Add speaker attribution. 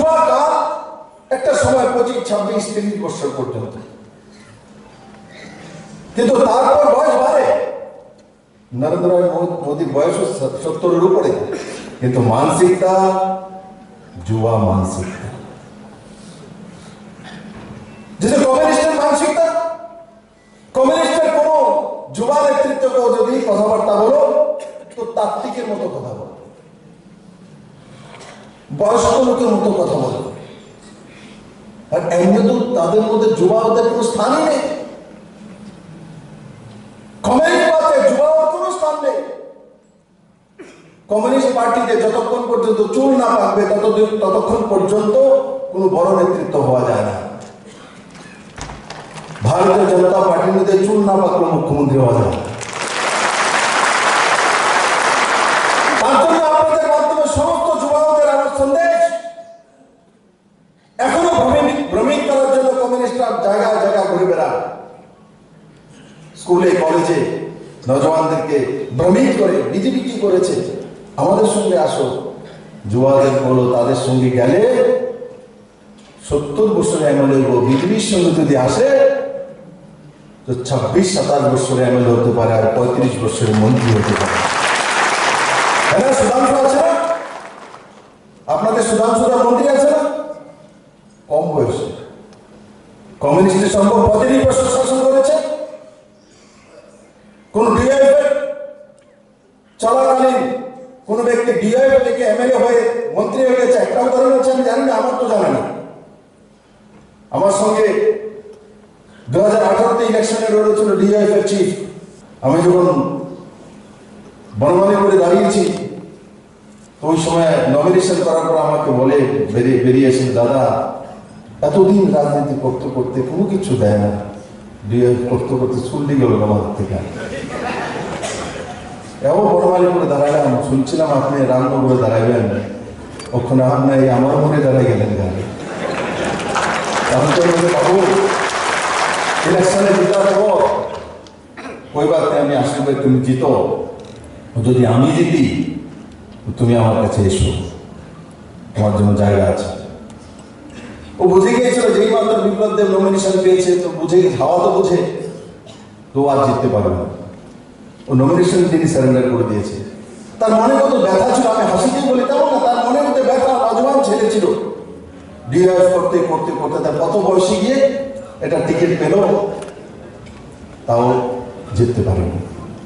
Speaker 1: যুবাকাল একটা সময় 25, 26, 30 বছর পর্যন্ত, কিন্তু তারপর বয়স বাড়ে। নরেন্দ্র মোদীর বয়স 70-এর উপরে, কিন্তু মানসিকতা যুবা মানসিকতা, যেটা কমিউনিস্টের মানসিকতা। কমিউনিস্টের কোন যুবা নেতৃত্বকেও যদি কথাবার্তা বলো তো তাত্ত্বিকের মতো কথা বলো, বয়স্ক লোকের মতো কথা বলো। আর এমনি তো তাদের মধ্যে যুবাদের কোনো স্থানই নেই। কমিউনিস্ট পার্টিতে যুবাদের কোনো স্থান নেই। কমিউনিস্ট পার্টিতে যতক্ষণ পর্যন্ত চুল না পাকবে ততক্ষণ পর্যন্ত কোনো বড় নেতৃত্ব হওয়া যায় না। ভারতীয় জনতা পার্টির মধ্যে চুল না পাকলে মুখ্যমন্ত্রী হওয়া যায়। তার জন্য আপনাদের মাধ্যমে সমস্ত যুবাদের আমার সন্দেশ, এখনো ভ্রমিক করার জন্য কমিউনিস্টরা জায়গায় জায়গায় ঘুরে বেড়ায়। স্কুলে কলেজে নজওয়ানদেরকে ভ্রমিক করে বিজেপি কি করেছে, আমাদের সঙ্গে আসো। যুবাদের বলো তাদের সঙ্গে গেলে 70 বছরের এমএলএ বিজেপির সঙ্গে যদি আসে তো 26-27 বছরের এমএলএ হতে পারে, আর 35 বছরের মন্ত্রী হতে পারে। সুধাংশু আছে না আপনাদের? সুধাংশুরা মন্ত্রী আছে না? কম বয়সে। কমিউনিস্টের সম্ভব 35 বছর শাসন করেছে। কোন ডিআইএফ চলাকালীন কোন ব্যক্তি ডিআইএফ থেকে এমএলএ হয়ে মন্ত্রী হয়ে গেছে একটা উদাহরণ আছে? আমি জানি না, আমার তো জানা না। আমার সঙ্গে 2018-তে ইলেকশনে লড়েছিল ডিআইএফ এর চিফ। আমি যখন বনমালীপুরে দাঁড়িয়েছি তো ওই সময় নমিনেশন করার পর আমাকে বলে বেরিয়েছিল, দাদা এতদিন রাজনীতি করতে করতে কোনো কিছু দেয় না, ডিআইএফ করতে করতে চুল্লি গেল আমাদের থেকে। এমন বনমালীপুরে দাঁড়ালাম, শুনছিলাম আপনি রামনগরে দাঁড়াইবেন, ওখানে আপনি আমার মনে দাঁড়াই গেলেন গাড়ি। বাবু ইলেকশনে জিতার পর ওই বারে আমি আসলে তুমি জিতো, যদি আমি জিতি তুমি আমার কাছে এসো, তোমার জন্য জায়গা আছে। ও বুঝে গিয়েছিল যেই মাত্র বিপ্লব দেব নমিনেশন পেয়েছে, তো বুঝে হাওয়া তো বুঝে, তো আর জিততে পারবে না। ও নমিনেশন তিনি সারেন্ডার করে দিয়েছে। তার মনে কত ব্যথা ছিল, আমি হাসিতে বলি তেমন না, তার মনের মধ্যে ব্যথা। নজওয়ান ছেলে ছিল, ডিআইএফ করতে করতে করতে তার কত বয়সে গিয়ে এটা টিকিট পেল, তাও জিততে পারেনি।